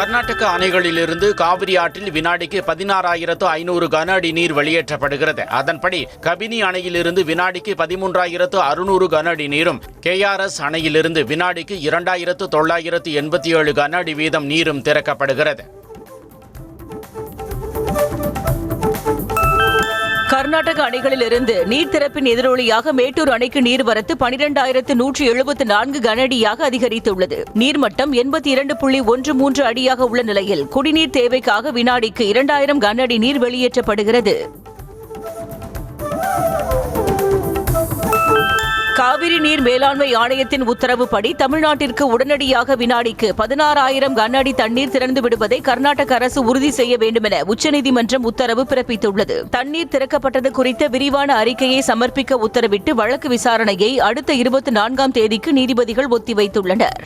கர்நாடக அணைகளிலிருந்து காவிரி ஆற்றில் வினாடிக்கு 16,500 கன அடி நீர் வெளியேற்றப்படுகிறது. அதன்படி கபினி அணையிலிருந்து வினாடிக்கு 13,600 கன அடி நீரும், KRS அணையிலிருந்து வினாடிக்கு 2,987 கன அடி வீதம் நீரும் திறக்கப்படுகிறது. கர்நாடக அணைகளிலிருந்து நீர் திறப்பின் எதிரொலியாக மேட்டூர் அணைக்கு நீர்வரத்து 12,174 கன அடியாக அதிகரித்துள்ளது. நீர்மட்டம் 82.13 அடியாக உள்ள நிலையில் குடிநீர் தேவைக்காக வினாடிக்கு 2,000 கன அடி நீர் வெளியேற்றப்படுகிறது. காவிரி நீர் மேலாண்மை ஆணையத்தின் உத்தரவுப்படி தமிழ்நாட்டிற்கு உடனடியாக வினாடிக்கு 16,000 கன அடி தண்ணீர் திறந்து விடுவதை கர்நாடக அரசு உறுதி செய்ய வேண்டும் என உச்சநீதிமன்றம் உத்தரவு பிறப்பித்துள்ளது. தண்ணீர் திறக்கப்பட்டது குறித்த விரிவான அறிக்கையை சமர்ப்பிக்க உத்தரவிட்டு வழக்கு விசாரணையை அடுத்த 24ஆம் தேதிக்கு நீதிபதிகள் ஒத்திவைத்துள்ளனர்.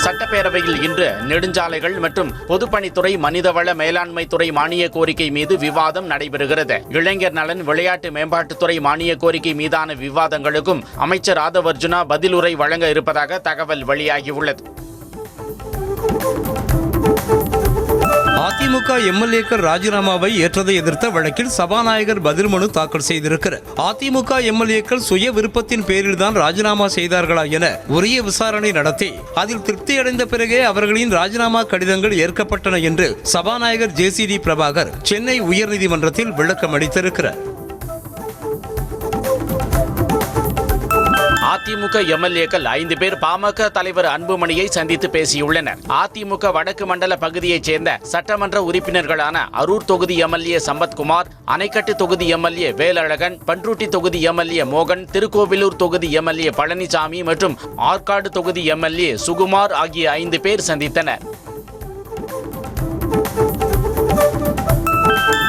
சட்டப்பேரவையில் இன்று நெடுஞ்சாலைகள் மற்றும் பொதுப்பணித்துறை மனிதவள மேலாண்மை துறை மானிய கோரிக்கை மீது விவாதம் நடைபெறுகிறது. இளைஞர் நலன் விளையாட்டு மேம்பாட்டுத்துறை மானிய கோரிக்கை மீதான விவாதங்களுக்கும் அமைச்சர் ஆதவர்ஜுனா பதிலுரை வழங்க இருப்பதாக தகவல் வெளியாகியுள்ளது. அதிமுக எம்எல்ஏக்கள் ராஜினாமாவை ஏற்றதை எதிர்த்த வழக்கில் சபாநாயகர் பதில் மனு தாக்கல் செய்திருக்கிறார். அதிமுக எம்எல்ஏக்கள் சுய விருப்பத்தின் பேரில்தான் ராஜினாமா செய்தார்களா என உரிய விசாரணை நடத்தி அதில் திருப்தியடைந்த பிறகே அவர்களின் ராஜினாமா கடிதங்கள் ஏற்கப்பட்டன என்று சபாநாயகர் JCD பிரபாகர் சென்னை உயர்நீதிமன்றத்தில் விளக்கம் அளித்திருக்கிறார். அதிமுக எம்எல்ஏக்கள் 5 பேர் பாமக தலைவர் அன்புமணியை சந்தித்து பேசியுள்ளனர். அதிமுக வடக்கு மண்டல பகுதியைச் சேர்ந்த சட்டமன்ற உறுப்பினர்களான அரூர் தொகுதி எம்எல்ஏ சம்பத்குமார், அணைக்கட்டு தொகுதி எம்எல்ஏ வேலழகன், பன்ருட்டி தொகுதி எம்எல்ஏ மோகன், திருக்கோவிலூர் தொகுதி எம்எல்ஏ பழனிசாமி மற்றும் ஆற்காடு தொகுதி எம்எல்ஏ சுகுமார் ஆகிய 5 பேர் சந்தித்தனர்.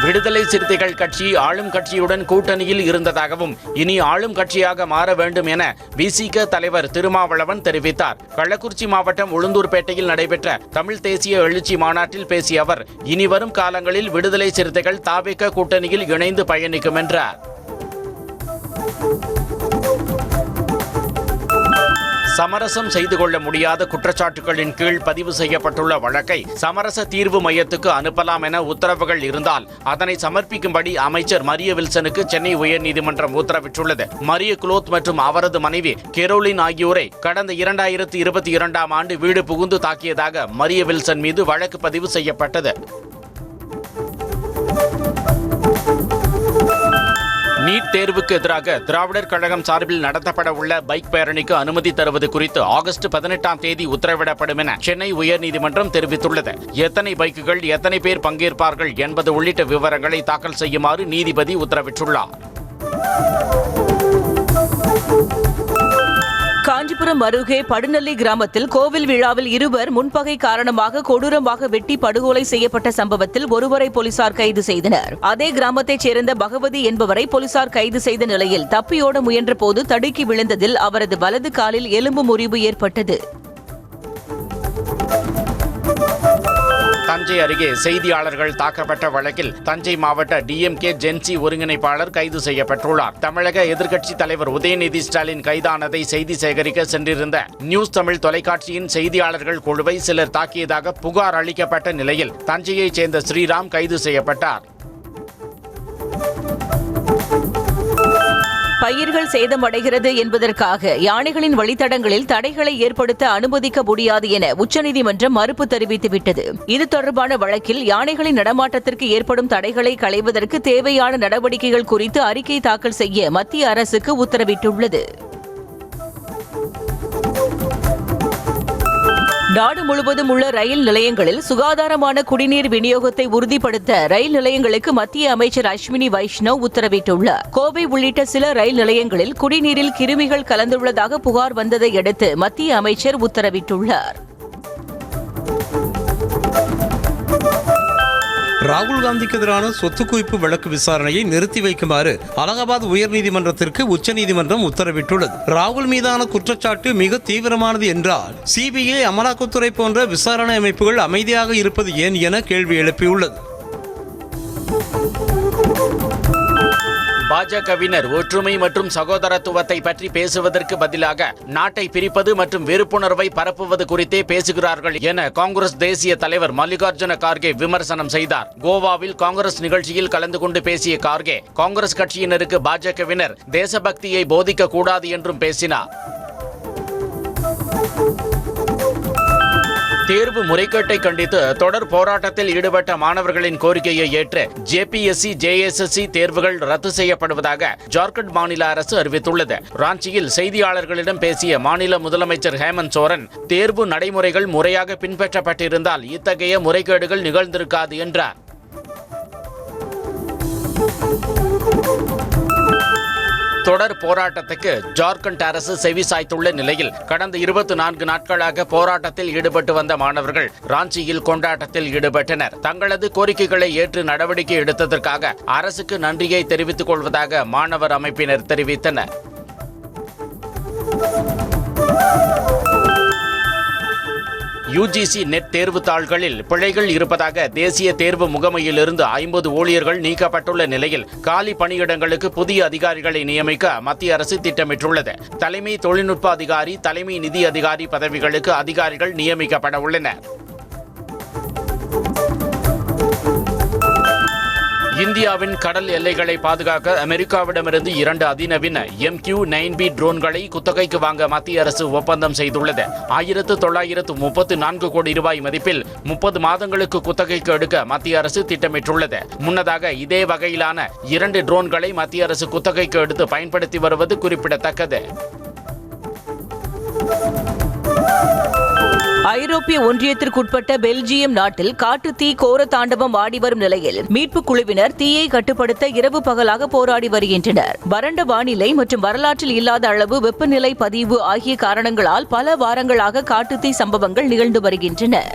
விடுதலை சிறுத்தைகள் கட்சி ஆளும் கட்சியுடன் கூட்டணியில் இருந்ததாகவும் இனி ஆளும் கட்சியாக மாற வேண்டும் என VCK தலைவர் திருமாவளவன் தெரிவித்தார். கள்ளக்குறிச்சி மாவட்டம் உளுந்தூர்பேட்டையில் நடைபெற்ற தமிழ் தேசிய எழுச்சி மாநாட்டில் பேசிய அவர், இனி வரும் காலங்களில் விடுதலை சிறுத்தைகள் தாவேக கூட்டணியில் இணைந்து பயணிக்கும் என்றார். சமரசம் செய்து கொள்ள முடியாத குற்றச்சாட்டுகளின் கீழ் பதிவு செய்யப்பட்டுள்ள வழக்கை சமரச தீர்வு மையத்துக்கு அனுப்பலாம் என உத்தரவுகள் இருந்தால் அதனை சமர்ப்பிக்கும்படி அமைச்சர் மரிய வில்சனுக்கு சென்னை உயர்நீதிமன்றம் உத்தரவிட்டுள்ளது. மரிய குலோத் மற்றும் அவரது மனைவி கெரோலின் ஆகியோரை கடந்த 2022ஆம் ஆண்டு வீடு புகுந்து தாக்கியதாக மரிய வில்சன் மீது வழக்கு பதிவு செய்யப்பட்டது. நீட் தேர்வுக்கு எதிராக திராவிடர் கழகம் சார்பில் நடத்தப்பட உள்ள பைக் பேரணிக்கு அனுமதி தருவது குறித்து ஆகஸ்ட் 18ஆம் தேதி உத்தரவிடப்படும் என சென்னை உயர்நீதிமன்றம் தெரிவித்துள்ளது. எத்தனை பைக்குகள், எத்தனை பேர் பங்கேற்பார்கள் என்பது உள்ளிட்ட விவரங்களை தாக்கல் செய்யுமாறு நீதிபதி உத்தரவிட்டுள்ளார். காஞ்சிபுரம் அருகே படுநெல்லி கிராமத்தில் கோவில் விழாவில் இருவர் முன்பகை காரணமாக கொடூரமாக வெட்டி படுகொலை செய்யப்பட்ட சம்பவத்தில் ஒருவரை போலீசார் கைது செய்தனர். அதே கிராமத்தைச் சேர்ந்த பகவதி என்பவரை போலீசார் கைது செய்த நிலையில் தப்பியோட முயன்ற போது தடுக்கி விழுந்ததில் அவரது வலது காலில் எலும்பு முறிவு ஏற்பட்டது. தஞ்சை அருகே செய்தியாளர்கள் தாக்கப்பட்ட வழக்கில் தஞ்சை மாவட்ட DMK ஜென்சி ஒருங்கிணைப்பாளர் கைது செய்யப்பட்டுள்ளார். தமிழக எதிர்க்கட்சி தலைவர் உதயநிதி ஸ்டாலின் கைதானதை செய்தி சேகரிக்க சென்றிருந்த நியூஸ் தமிழ் தொலைக்காட்சியின் செய்தியாளர்கள் குழுவை சிலர் தாக்கியதாக புகார் அளிக்கப்பட்ட நிலையில் தஞ்சையைச் சேர்ந்த ஸ்ரீராம் கைது செய்யப்பட்டார். பயிர்கள் சேதமடைகிறது என்பதற்காக யானைகளின் வழித்தடங்களில் தடைகளை ஏற்படுத்த அனுமதிக்க முடியாது என உச்சநீதிமன்றம் மறுப்பு தெரிவித்துவிட்டது. இது தொடர்பான வழக்கில் யானைகளின் நடமாட்டத்திற்கு ஏற்படும் தடைகளை களைவதற்கு தேவையான நடவடிக்கைகள் குறித்து அறிக்கை தாக்கல் செய்ய மத்திய அரசுக்கு உத்தரவிட்டுள்ளது. நாடு முழுவதும் உள்ள ரயில் நிலையங்களில் சுகாதாரமான குடிநீர் விநியோகத்தை உறுதிப்படுத்த ரயில் நிலையங்களுக்கு மத்திய அமைச்சர் அஸ்வினி வைஷ்ணவ் உத்தரவிட்டுள்ளார். கோவை உள்ளிட்ட சில ரயில் நிலையங்களில் குடிநீரில் கிருமிகள் கலந்துள்ளதாக புகார் வந்ததை அடுத்து மத்திய அமைச்சர் உத்தரவிட்டுள்ளார். ராகுல் காந்திக்கு எதிரான சொத்து குவிப்பு வழக்கு விசாரணையை நிறுத்தி வைக்குமாறு அலகாபாத் உயர்நீதிமன்றத்திற்கு உச்சநீதிமன்றம் உத்தரவிட்டுள்ளது. ராகுல் மீதான குற்றச்சாட்டு மிக தீவிரமானது என்றால் CBI, அமலாக்கத்துறை போன்ற விசாரணை அமைப்புகள் அமைதியாக இருப்பது ஏன் என கேள்வி எழுப்பியுள்ளது. பாஜகவினர் ஒற்றுமை மற்றும் சகோதரத்துவத்தை பற்றி பேசுவதற்கு பதிலாக நாட்டை பிரிப்பது மற்றும் வெறுப்புணர்வை பரப்புவது குறித்தே பேசுகிறார்கள் என காங்கிரஸ் தேசிய தலைவர் மல்லிகார்ஜுன கார்கே விமர்சனம் செய்தார். கோவாவில் காங்கிரஸ் நிகழ்ச்சியில் கலந்து கொண்டு பேசிய கார்கே, காங்கிரஸ் கட்சியினருக்கு பாஜகவினர் தேசபக்தியை போதிக்க கூடாது என்றும் பேசினார். தேர்வு முறைகேட்டை கண்டித்து தொடர் போராட்டத்தில் ஈடுபட்ட மாணவர்களின் கோரிக்கையை ஏற்று JPSC, JSSC தேர்வுகள் ரத்து செய்யப்படுவதாக ஜார்க்கண்ட் மாநில அரசு அறிவித்துள்ளது. ராஞ்சியில் செய்தியாளர்களிடம் பேசிய மாநில முதலமைச்சர் ஹேமந்த் சோரன், தேர்வு நடைமுறைகள் முறையாக பின்பற்றப்பட்டிருந்தால் இத்தகைய முறைகேடுகள் நிகழ்ந்திருக்காது என்றார். தொடர் போராட்டத்துக்கு ஜார்க்கண்ட் அரசு செவிசாய்த்துள்ள நிலையில் கடந்த 24 நாட்களாக போராட்டத்தில் ஈடுபட்டு வந்த மாணவர்கள் ராஞ்சியில் கொண்டாட்டத்தில் ஈடுபட்டனர். தங்களது கோரிக்கைகளை ஏற்று நடவடிக்கை எடுத்ததற்காக அரசுக்கு நன்றியை தெரிவித்துக் கொள்வதாக மாணவர் அமைப்பினர் தெரிவித்தனர். UGC நெட் தேர்வுத் தாள்களில் பிழைகள் இருப்பதாக தேசிய தேர்வு முகமையிலிருந்து 50 ஊழியர்கள் நீக்கப்பட்டுள்ள நிலையில் காலி பணியிடங்களுக்கு புதிய அதிகாரிகளை நியமிக்க மத்திய அரசு திட்டமிட்டுள்ளது. தலைமை தொழில்நுட்ப அதிகாரி, தலைமை நிதி அதிகாரி பதவிகளுக்கு அதிகாரிகள் நியமிக்கப்பட உள்ளனர். இந்தியாவின் கடல் எல்லைகளை பாதுகாக்க அமெரிக்காவிடமிருந்து 2 அதிநவீன MQ-9B ட்ரோன்களை குத்தகைக்கு வாங்க மத்திய அரசு ஒப்பந்தம் செய்துள்ளது. 1934 கோடி ரூபாய் மதிப்பில் 30 மாதங்களுக்கு குத்தகைக்கு எடுக்க மத்திய அரசு திட்டமிட்டுள்ளது. முன்னதாக இதே வகையிலான 2 ட்ரோன்களை மத்திய அரசு குத்தகைக்கு எடுத்து பயன்படுத்தி வருவது குறிப்பிடத்தக்கது. ஐரோப்பிய ஒன்றியத்திற்குட்பட்ட பெல்ஜியம் நாட்டில் காட்டுத்தீ கோர தாண்டவம் ஆடி வரும் நிலையில் மீட்புக் குழுவினர் தீயை கட்டுப்படுத்த இரவு பகலாக போராடி வருகின்றனர். வறண்ட வானிலை மற்றும் வரலாற்றில் இல்லாத அளவு வெப்பநிலை பதிவு ஆகிய காரணங்களால் பல வாரங்களாக காட்டுத்தீ சம்பவங்கள் நிகழ்ந்து வருகின்றன.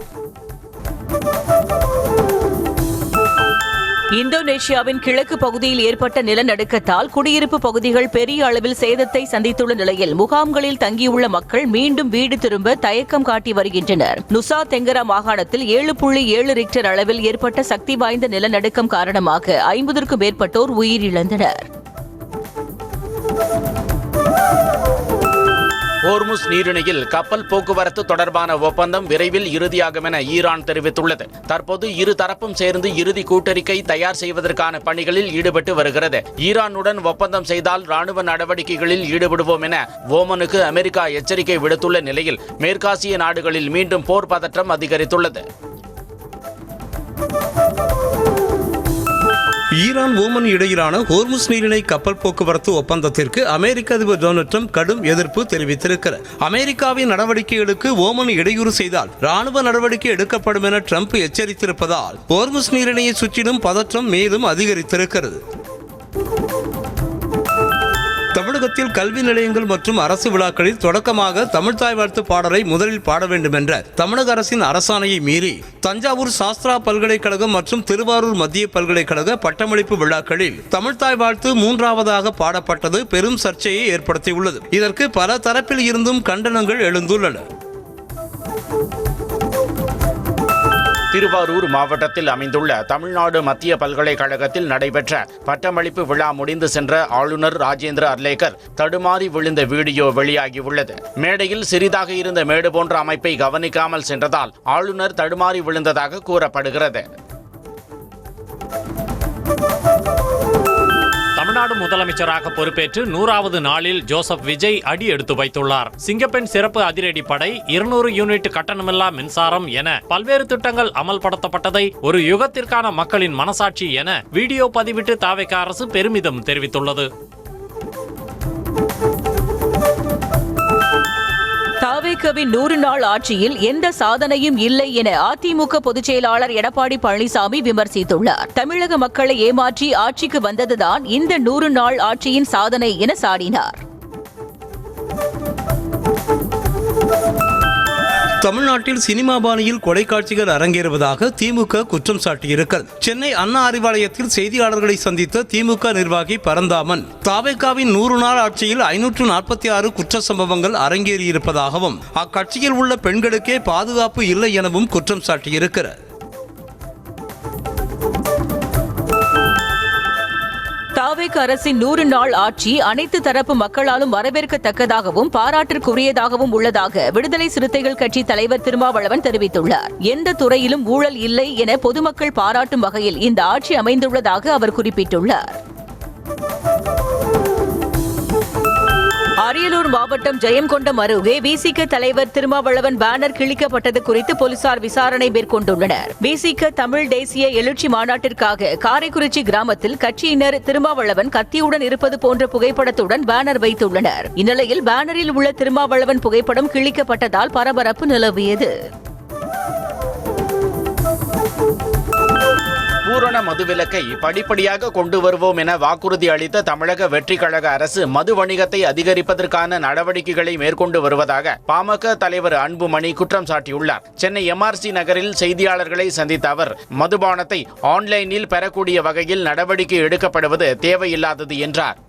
இந்தோனேஷியாவின் கிழக்கு பகுதியில் ஏற்பட்ட நிலநடுக்கத்தால் குடியிருப்பு பகுதிகள் பெரிய அளவில் சேதத்தை சந்தித்துள்ள நிலையில் முகாம்களில் தங்கியுள்ள மக்கள் மீண்டும் வீடு திரும்ப தயக்கம் காட்டி வருகின்றனர். நுசா தெங்கரா மாகாணத்தில் 7.7 ரிக்டர் அளவில் ஏற்பட்ட சக்தி வாய்ந்த நிலநடுக்கம் காரணமாக 50க்கும் மேற்பட்டோர் உயிரிழந்தனர். ஹோர்முஸ் நீரிணையில் கப்பல் போக்குவரத்து தொடர்பான ஒப்பந்தம் விரைவில் இறுதியாகும் என ஈரான் தெரிவித்துள்ளது. தற்போது இரு தரப்பும் சேர்ந்து இறுதி கூட்டறிக்கை தயார் செய்வதற்கான பணிகளில் ஈடுபட்டு வருகிறது. ஈரானுடன் ஒப்பந்தம் செய்தால் ராணுவ நடவடிக்கைகளில் ஈடுபடுவோம் என ஓமனுக்கு அமெரிக்கா எச்சரிக்கை விடுத்துள்ள நிலையில் மேற்காசிய நாடுகளில் மீண்டும் போர் பதற்றம் அதிகரித்துள்ளது. ஈரான் ஓமன் இடையிலான ஹோர்முஸ் நீரிணை கப்பல் போக்குவரத்து ஒப்பந்தத்திற்கு அமெரிக்க அதிபர் டொனால்ட் ட்ரம்ப் கடும் எதிர்ப்பு தெரிவித்திருக்கிறார். அமெரிக்காவின் நடவடிக்கைகளுக்கு ஓமன் இடையூறு செய்தால் ராணுவ நடவடிக்கை எடுக்கப்படும் என ட்ரம்ப் எச்சரித்திருப்பதால் ஹோர்முஸ் நீரிணையை சுற்றிலும் பதற்றம் மேலும் அதிகரித்திருக்கிறது. தமிழகத்தில் கல்வி நிலையங்கள் மற்றும் அரசு விழாக்களில் தொடக்கமாக தமிழ்த்தாய் வாழ்த்து பாடலை முதலில் பாட வேண்டும் என்ற தமிழக அரசின் அரசாணையை மீறி தஞ்சாவூர் சாஸ்திரா பல்கலைக்கழகம் மற்றும் திருவாரூர் மத்திய பல்கலைக்கழக பட்டமளிப்பு விழாக்களில் தமிழ்த்தாய் வாழ்த்து 3ஆவதாக பாடப்பட்டது பெரும் சர்ச்சையை ஏற்படுத்தியுள்ளது. இதற்கு பல தரப்பில் இருந்தும் கண்டனங்கள் எழுந்துள்ளன. திருவாரூர் மாவட்டத்தில் அமைந்துள்ள தமிழ்நாடு மத்திய பல்கலைக்கழகத்தில் நடைபெற்ற பட்டமளிப்பு விழா முடிந்து சென்ற ஆளுநர் ராஜேந்திர அர்லேக்கர் தடுமாறி விழுந்த வீடியோ வெளியாகியுள்ளது. மேடையில் சிறிதாக இருந்த மேடு போன்ற அமைப்பை கவனிக்காமல் சென்றதால் ஆளுநர் தடுமாறி விழுந்ததாக கூறப்படுகிறது. தமிழ்நாடு முதலமைச்சராக பொறுப்பேற்று 100வது நாளில் ஜோசப் விஜய் அடி எடுத்து வைத்துள்ளார். சிங்கப்பெண் சிறப்பு அதிரடி படை, 200 யூனிட் கட்டணமில்லா மின்சாரம் என பல்வேறு திட்டங்கள் அமல்படுத்தப்பட்டதை ஒரு யுகத்திற்கான மக்களின் மனசாட்சி என வீடியோ பதிவிட்டு தாவேக அரசு பெருமிதம் தெரிவித்துள்ளது. தாவேகவின் 100 நாள் ஆட்சியில் எந்த சாதனையும் இல்லை என அதிமுக பொதுச் செயலாளர் எடப்பாடி பழனிசாமி விமர்சித்துள்ளார். தமிழக மக்களை ஏமாற்றி ஆட்சிக்கு வந்ததுதான் இந்த 100 நாள் ஆட்சியின் சாதனை என சாடினார். தமிழ்நாட்டில் சினிமா பாணியில் கொலை காட்சிகள் அரங்கேறுவதாக திமுக குற்றம் சாட்டியிருக்கிறது. சென்னை அண்ணா அறிவாலயத்தில் செய்தியாளர்களை சந்தித்த திமுக நிர்வாகி பரந்தாமன், தாவேகாவின் 100 நாள் ஆட்சியில் 546 குற்ற சம்பவங்கள் அரங்கேறியிருப்பதாகவும் அக்கட்சியில் உள்ள பெண்களுக்கே பாதுகாப்பு இல்லை எனவும் குற்றம் சாட்டியிருக்கிறார். தாவேக அரசின் 100 நாள் ஆட்சி அனைத்து தரப்பு மக்களாலும் வரவேற்கத்தக்கதாகவும் பாராட்டிற்குரியதாகவும் உள்ளதாக விடுதலை சிறுத்தைகள் கட்சி தலைவர் திருமாவளவன் தெரிவித்துள்ளார். எந்த துறையிலும் ஊழல் இல்லை என பொதுமக்கள் பாராட்டும் வகையில் இந்த ஆட்சி அமைந்துள்ளதாக அவர் குறிப்பிட்டுள்ளார். அரியலூர் மாவட்டம் ஜெயங்கொண்டம் அருகே விசிக தலைவர் திருமாவளவன் பேனர் கிழிக்கப்பட்டது குறித்து போலீசார் விசாரணை மேற்கொண்டுள்ளனர். விசிக தமிழ் தேசிய எழுச்சி மாநாட்டிற்காக காரைக்குறிச்சி கிராமத்தில் கட்சியினர் திருமாவளவன் கத்தியுடன் இருப்பது போன்ற புகைப்படத்துடன் பேனர் வைத்துள்ளனர். இந்நிலையில் பேனரில் உள்ள திருமாவளவன் புகைப்படம் கிழிக்கப்பட்டதால் பரபரப்பு நிலவியது. பூரண மதுவிலக்கை படிப்படியாக கொண்டு வருவோம் என வாக்குறுதி அளித்த தமிழக வெற்றி கழக அரசு மது வணிகத்தை அதிகரிப்பதற்கான நடவடிக்கைகளை மேற்கொண்டு வருவதாக பாமக தலைவர் அன்புமணி குற்றம் சாட்டியுள்ளார். சென்னை MRC நகரில் செய்தியாளர்களை சந்தித்த அவர் மதுபானத்தை ஆன்லைனில் பெறக்கூடிய வகையில் நடவடிக்கை எடுக்கப்படுவது தேவையில்லாதது என்றார்.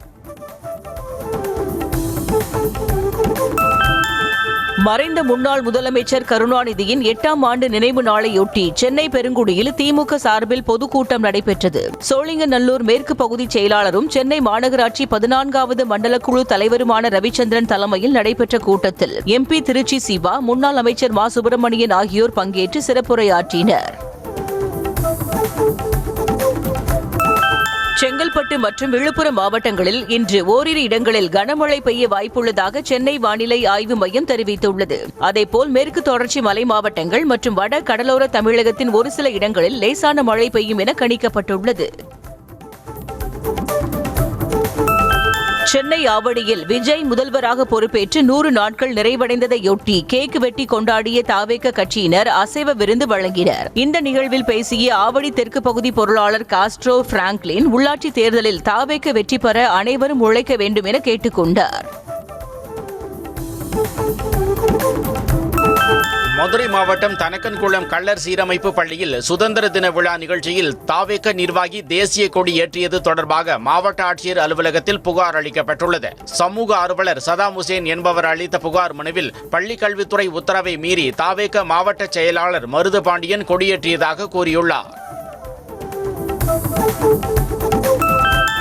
மறைந்த முன்னாள் முதலமைச்சர் கருணாநிதியின் 8ஆம் ஆண்டு நினைவு நாளையொட்டி சென்னை பெருங்குடியில் திமுக சார்பில் பொதுக்கூட்டம் நடைபெற்றது. சோழிங்கநல்லூர் மேற்கு பகுதி செயலாளரும் சென்னை மாநகராட்சி 14வது மண்டல குழு தலைவருமான ரவிச்சந்திரன் தலைமையில் நடைபெற்ற கூட்டத்தில் MP திருச்சி சிவா, முன்னாள் அமைச்சர் மா சுப்பிரமணியன் ஆகியோர் பங்கேற்று சிறப்புரையாற்றினர். செங்கல்பட்டு மற்றும் விழுப்புரம் மாவட்டங்களில் இன்று ஓரிரு இடங்களில் கனமழை பெய்ய வாய்ப்புள்ளதாக சென்னை வானிலை ஆய்வு மையம் தெரிவித்துள்ளது. அதேபோல் மேற்கு தொடர்ச்சி மலை மாவட்டங்கள் மற்றும் வட கடலோர தமிழகத்தின் ஒரு சில இடங்களில் லேசான மழை பெய்யும் என கணிக்கப்பட்டுள்ளது. சென்னை ஆவடியில் விஜய் முதல்வராக பொறுப்பேற்று 100 நாட்கள் நிறைவடைந்ததையொட்டி கேக் வெட்டி கொண்டாடிய தாவேக கட்சியினர் அசைவ விருந்து வழங்கினர். இந்த நிகழ்வில் பேசிய ஆவடி தெற்கு பகுதி பொருளாளர் காஸ்ட்ரோ பிராங்க்லின் உள்ளாட்சி தேர்தலில் தாவேக வெற்றி பெற அனைவரும் உழைக்க வேண்டும் என கேட்டுக் கொண்டார். மதுரை மாவட்டம் தனக்கன்குளம் கள்ளர் சீரமைப்பு பள்ளியில் சுதந்திர தின விழா நிகழ்ச்சியில் தாவேக நிர்வாகி தேசிய கொடி ஏற்றியது தொடர்பாக மாவட்ட ஆட்சியர் அலுவலகத்தில் புகார் அளிக்கப்பட்டுள்ளது. சமூக ஆர்வலர் சதாம் ஹுசேன் என்பவர் அளித்த புகார் மனுவில் பள்ளி கல்வித்துறை உத்தரவை மீறி தாவேக மாவட்ட செயலாளர் மருதுபாண்டியன் கொடியேற்றியதாக கூறியுள்ளார்.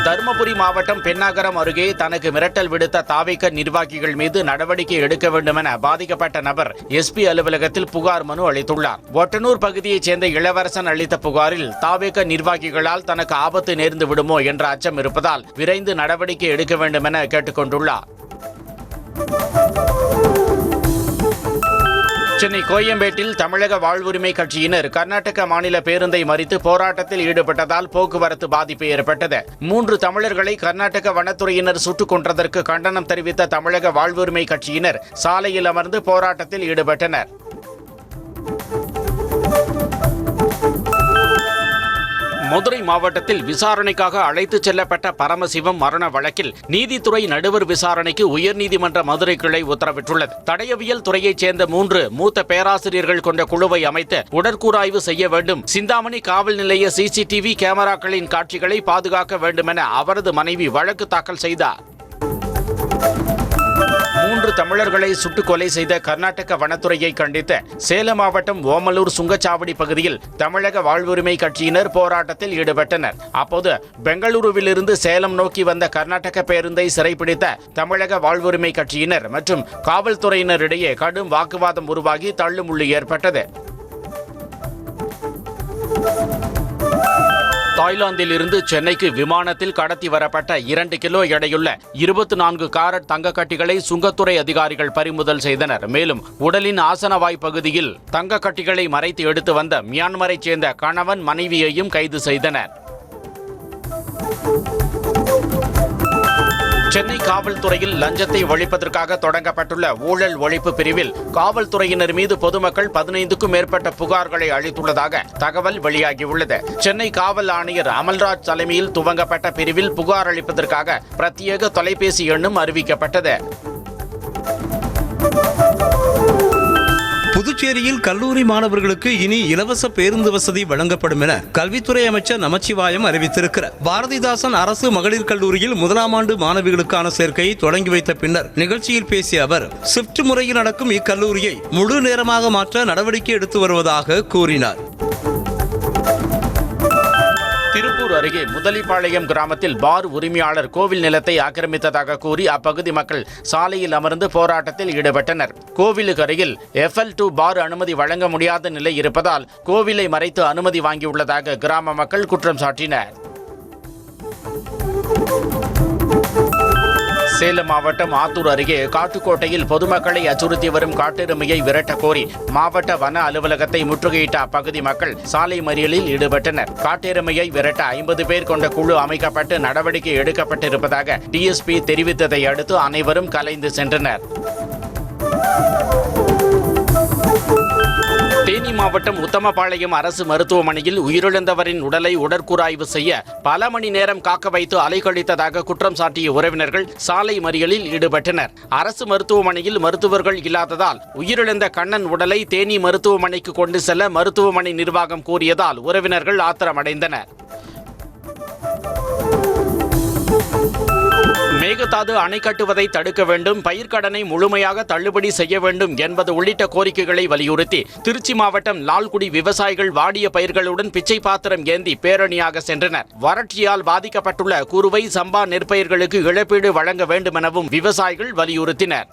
தருமபுரி மாவட்டம் பென்னாகரம் அருகே தனக்கு மிரட்டல் விடுத்த தாவேக நிர்வாகிகள் மீது நடவடிக்கை எடுக்க வேண்டும் என பாதிக்கப்பட்ட நபர் SP அலுவலகத்தில் புகார் மனு அளித்துள்ளார். ஒட்டனூர் பகுதியைச் சேர்ந்த இளவரசன் அளித்த புகாரில் தாவேக நிர்வாகிகளால் தனக்கு ஆபத்து நேர்ந்து விடுமோ என்ற அச்சம் இருப்பதால் விரைந்து நடவடிக்கை எடுக்க வேண்டும் என கேட்டுக் கொண்டுள்ளார். சென்னை கோயம்பேட்டில் தமிழக வாழ்வுரிமை கட்சியினர் கர்நாடக மாநில பேருந்தை மறித்து போராட்டத்தில் ஈடுபட்டதால் போக்குவரத்து பாதிப்பு ஏற்பட்டது. 3 தமிழர்களை கர்நாடக வனத்துறையினர் சுட்டுக் கொன்றதற்கு கண்டனம் தெரிவித்த தமிழக வாழ்வுரிமை கட்சியினர் சாலையில் அமர்ந்து போராட்டத்தில் ஈடுபட்டனர். மதுரை மாவட்டத்தில் விசாரணைக்காக அழைத்துச் செல்லப்பட்ட பரமசிவம் மரண வழக்கில் நீதித்துறை நடுவர் விசாரணைக்கு உயர்நீதிமன்ற மதுரை கிளை உத்தரவிட்டுள்ளது. தடயவியல் துறையைச் சேர்ந்த 3 மூத்த பேராசிரியர்கள் கொண்ட குழுவை அமைத்து உடற்கூறாய்வு செய்ய வேண்டும், சிந்தாமணி காவல் நிலைய CCTV கேமராக்களின் காட்சிகளை பாதுகாக்க வேண்டும் என அவரது மனைவி வழக்கு தாக்கல் செய்தார். 3 தமிழர்களை சுட்டுக் கொலை செய்த கர்நாடக வனத்துறையை கண்டித்து சேலம் மாவட்டம் ஓமலூர் சுங்கச்சாவடி பகுதியில் தமிழக வாழ்வுரிமை கட்சியினர் போராட்டத்தில் ஈடுபட்டனர். அப்போது பெங்களூருவிலிருந்து சேலம் நோக்கி வந்த கர்நாடக பேருந்தை சிறைப்பிடித்த தமிழக வாழ்வுரிமை கட்சியினர் மற்றும் காவல்துறையினரிடையே கடும் வாக்குவாதம் உருவாகி தள்ளுமுள்ளு ஏற்பட்டது. தாய்லாந்தில் இருந்து சென்னைக்கு விமானத்தில் கடத்தி வரப்பட்ட 2 கிலோ எடையுள்ள 24 காரட் தங்க கட்டிகளை சுங்கத்துறை அதிகாரிகள் பறிமுதல் செய்தனர். மேலும் உடலின் ஆசனவாய் பகுதியில் தங்க கட்டிகளை மறைத்து எடுத்து வந்த மியான்மரைச் சேர்ந்த கணவன் மனைவியையும் கைது செய்தனர். சென்னை காவல்துறையில் லஞ்சத்தை ஒழிப்பதற்காக தொடங்கப்பட்டுள்ள ஊழல் ஒழிப்பு பிரிவில் காவல்துறையினர் மீது பொதுமக்கள் 15க்கும் மேற்பட்ட புகார்களை அளித்துள்ளதாக தகவல் வெளியாகியுள்ளது. சென்னை காவல் ஆணையர் அமல்ராஜ் தலைமையில் துவங்கப்பட்ட பிரிவில் புகார் அளிப்பதற்காக பிரத்யேக தொலைபேசி எண்ணும் அறிவிக்கப்பட்டது. புதுச்சேரியில் கல்லூரி மாணவர்களுக்கு இனி இலவச பேருந்து வசதி வழங்கப்படும் என கல்வித்துறை அமைச்சர் நமச்சிவாயம் அறிவித்திருக்கிறார். பாரதிதாசன் அரசு மகளிர் கல்லூரியில் 1ஆம் ஆண்டு மாணவிகளுக்கான சேர்க்கையை தொடங்கி வைத்த பின்னர் நிகழ்ச்சியில் பேசிய அவர் ஷிப்ட் முறையில் நடக்கும் இக்கல்லூரியை முழு நேரமாக மாற்ற நடவடிக்கை எடுத்து வருவதாக கூறினார். அருகே முதலிப்பாளையம் கிராமத்தில் பார் உரிமையாளர் கோவில் நிலத்தை ஆக்கிரமித்ததாக கூறி அப்பகுதி மக்கள் சாலையில் அமர்ந்து போராட்டத்தில் ஈடுபட்டனர். கோவிலுக்கு அருகில் FL2 பார் அனுமதி வழங்க முடியாத நிலை இருப்பதால் கோவிலை மறைத்து அனுமதி வாங்கியுள்ளதாக கிராம மக்கள் குற்றம் சாட்டினர். சேலம் மாவட்டம் ஆத்தூர் அருகே காட்டுக்கோட்டையில் பொதுமக்களை அச்சுறுத்தி வரும் காட்டெருமையை விரட்ட கோரி மாவட்ட வன அலுவலகத்தை முற்றுகையிட்ட அப்பகுதி மக்கள் சாலை மறியலில் ஈடுபட்டனர். காட்டெருமையை விரட்ட 50 பேர் கொண்ட குழு அமைக்கப்பட்டு நடவடிக்கை எடுக்கப்பட்டிருப்பதாக DSP தெரிவித்ததை அடுத்து அனைவரும் கலைந்து சென்றனர். தேனி மாவட்டம் உத்தமபாளையம் அரசு மருத்துவமனையில் உயிரிழந்தவரின் உடலை உடற்கூறாய்வு செய்ய பல மணி நேரம் காக்க வைத்து அலைக்கழித்ததாக குற்றம் சாட்டிய உறவினர்கள் சாலை மறியலில் ஈடுபட்டனர். அரசு மருத்துவமனையில் மருத்துவர்கள் இல்லாததால் உயிரிழந்த கண்ணன் உடலை தேனி மருத்துவமனைக்கு கொண்டு செல்ல மருத்துவமனை நிர்வாகம் கூறியதால் உறவினர்கள் ஆத்திரமடைந்தனர். மேகதாது அணை கட்டுவதை தடுக்க வேண்டும், பயிர்க்கடனை முழுமையாக தள்ளுபடி செய்ய வேண்டும் என்பது உள்ளிட்ட கோரிக்கைகளை வலியுறுத்தி திருச்சி மாவட்டம் லால்குடி விவசாயிகள் வாடிய பயிர்களுடன் பிச்சை பாத்திரம் ஏந்தி பேரணியாக சென்றனர். வறட்சியால் பாதிக்கப்பட்டுள்ள குறுவை, சம்பா நெற்பயிர்களுக்கு இழப்பீடு வழங்க வேண்டும் எனவும் விவசாயிகள் வலியுறுத்தினர்.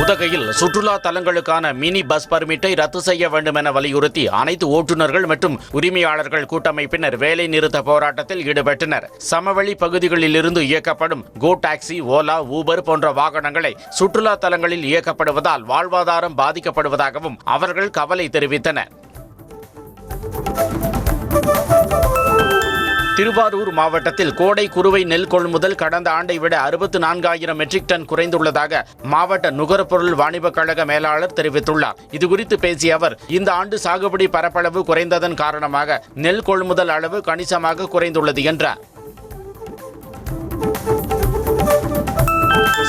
உதகையில் சுற்றுலா தலங்களுக்கான மினி பஸ் பர்மிட்டை ரத்து செய்ய வேண்டும் என வலியுறுத்தி அனைத்து ஓட்டுநர்கள் மற்றும் உரிமையாளர்கள் கூட்டமைப்பினர் வேலை நிறுத்த போராட்டத்தில் ஈடுபட்டனர். சமவெளி பகுதிகளிலிருந்து இயக்கப்படும் கோ டாக்ஸி, ஓலா, ஊபர் போன்ற வாகனங்களை சுற்றுலா தலங்களில் இயக்கப்படுவதால் வாழ்வாதாரம் பாதிக்கப்படுவதாகவும் அவர்கள் கவலை தெரிவித்தனர். திருவாரூர் மாவட்டத்தில் கோடை குறுவை நெல் கொள்முதல் கடந்த ஆண்டை விட 64,000 மெட்ரிக் டன் குறைந்துள்ளதாக மாவட்ட நுகர்பொருள் வாணிபக் கழக மேலாளர் தெரிவித்துள்ளார். இதுகுறித்து பேசிய அவர், இந்த ஆண்டு சாகுபடி பரப்பளவு குறைந்ததன் காரணமாக நெல் கொள்முதல் அளவு கணிசமாக குறைந்துள்ளது என்றார்.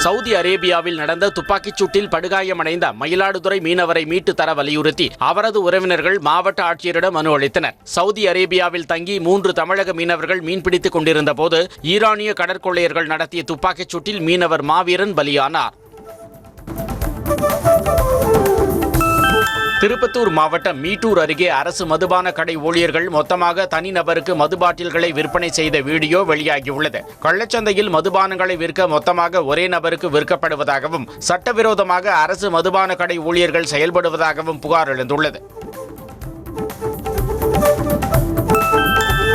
சவுதி அரேபியாவில் நடந்த துப்பாக்கிச் சூட்டில் படுகாயமடைந்த மயிலாடுதுறை மீனவரை மீட்டு தர வலியுறுத்தி அவரது உறவினர்கள் மாவட்ட ஆட்சியரிடம் மனு அளித்தனர். சவுதி அரேபியாவில் தங்கி 3 தமிழக மீனவர்கள் மீன்பிடித்துக் கொண்டிருந்த போது ஈரானிய கடற்கொள்ளையர்கள் நடத்திய துப்பாக்கிச் சூட்டில் மீனவர் மாவீரன் பலியானார். திருப்பத்தூர் மாவட்டம் மீட்டூர் அருகே அரசு மதுபான கடை ஊழியர்கள் மொத்தமாக தனிநபருக்கு மது பாட்டில்களை விற்பனை செய்த வீடியோ வெளியாகியுள்ளது. கள்ளச்சந்தையில் மதுபானங்களை விற்க மொத்தமாக ஒரே நபருக்கு விற்கப்படுவதாகவும் சட்டவிரோதமாக அரசு மதுபான கடை ஊழியர்கள் செயல்படுவதாகவும் புகார் எழுந்துள்ளது.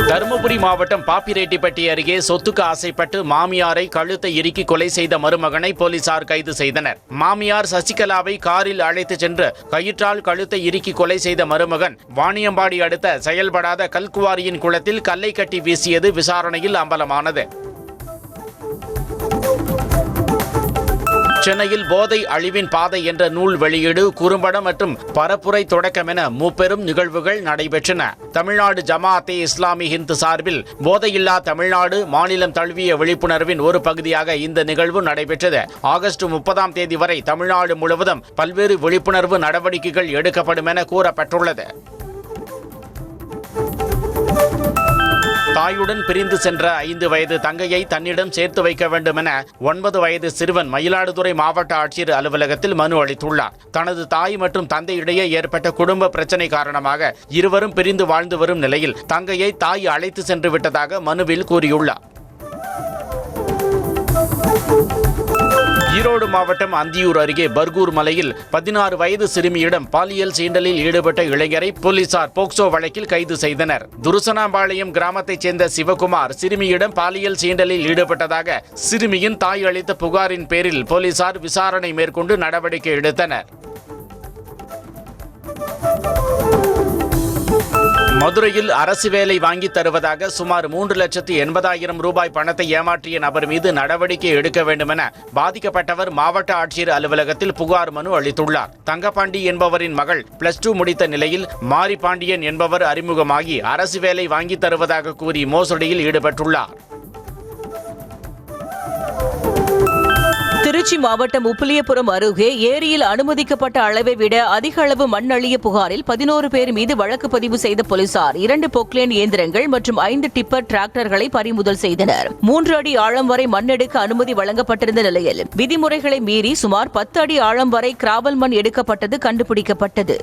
தருமபுரி மாவட்டம் பாப்பிரெட்டிப்பட்டி அருகே சொத்துக்கு ஆசைப்பட்டு மாமியாரை கழுத்தை இறுக்கி கொலை செய்த மருமகனை போலீசார் கைது செய்தனர். மாமியார் சசிகலாவை காரில் அழைத்து சென்று கயிற்றால் கழுத்தை இறுக்கி கொலை செய்த மருமகன் வாணியம்பாடி அடுத்த செயல்படாத கல்குவாரியின் குளத்தில் கல்லை கட்டி வீசியது விசாரணையில் அம்பலமானது. சென்னையில் போதை அழிவின் பாதை என்ற நூல் வெளியீடு, குறும்படம் மற்றும் பரப்புரை தொடக்கம் என முப்பெரும் நிகழ்வுகள் நடைபெற்றன. தமிழ்நாடு ஜமாஅத்தே இஸ்லாமி ஹிந்த் சார்பில் போதையில்லா தமிழ்நாடு மாநிலம் தழுவிய விழிப்புணர்வின் ஒரு பகுதியாக இந்த நிகழ்வு நடைபெற்றது. ஆகஸ்ட் 30ஆம் தேதி வரை தமிழ்நாடு முழுவதும் பல்வேறு விழிப்புணர்வு நடவடிக்கைகள் எடுக்கப்படும் என கூறப்பட்டுள்ளது. தாயுடன் பிரிந்து சென்ற 5 வயது தங்கையை தன்னிடம் சேர்த்து வைக்க வேண்டும் என 9 வயது சிறுவன் மயிலாடுதுறை மாவட்ட ஆட்சியர் அலுவலகத்தில் மனு அளித்துள்ளார். தனது தாய் மற்றும் தந்தை இடையே ஏற்பட்ட குடும்ப பிரச்சனை காரணமாக இருவரும் பிரிந்து வாழ்ந்து வரும் நிலையில் தங்கையை தாய் அழைத்து சென்று விட்டதாக மனுவில் கூறியுள்ளார். ஈரோடு மாவட்டம் அந்தியூர் அருகே பர்கூர் மலையில் 16 வயது சிறுமியிடம் பாலியல் சீண்டலில் ஈடுபட்ட இளைஞரை போலீசார் போக்சோ வழக்கில் கைது செய்தனர். துருசனாம்பாளையம் கிராமத்தைச் சேர்ந்த சிவகுமார் சிறுமியிடம் பாலியல் சீண்டலில் ஈடுபட்டதாக சிறுமியின் தாய் அளித்த புகாரின் பேரில் போலீசார் விசாரணை மேற்கொண்டு நடவடிக்கை எடுத்தனர். மதுரையில் அரசு வேலை வாங்கி தருவதாக சுமார் 3,80,000 ரூபாய் பணத்தை ஏமாற்றிய நபர் மீது நடவடிக்கை எடுக்க வேண்டும் என பாதிக்கப்பட்டவர் மாவட்ட ஆட்சியர் அலுவலகத்தில் புகார் மனு அளித்துள்ளார். தங்கப்பாண்டி என்பவரின் மகள் +2 முடித்த நிலையில் மாரி பாண்டியன் என்பவர் அறிமுகமாகி அரசு வேலை வாங்கி தருவதாக கூறி மோசடியில் ஈடுபட்டுள்ளார். திருச்சி மாவட்டம் உப்பிலியபுரம் அருகே ஏரியில் அனுமதிக்கப்பட்ட அளவை விட அதிக அளவு மண் அள்ளிய புகாரில் 11 பேர் மீது வழக்கு பதிவு செய்த போலீசார் 2 பொக்லேன் இயந்திரங்கள் மற்றும் 5 டிப்பர் டிராக்டர்களை பறிமுதல் செய்தனர். 3 அடி ஆழம் வரை மண் எடுக்க அனுமதி வழங்கப்பட்டிருந்த நிலையில் விதிமுறைகளை மீறி சுமார் 10 அடி ஆழம் வரை கிராவல் மண் எடுக்கப்பட்டது கண்டுபிடிக்கப்பட்டது.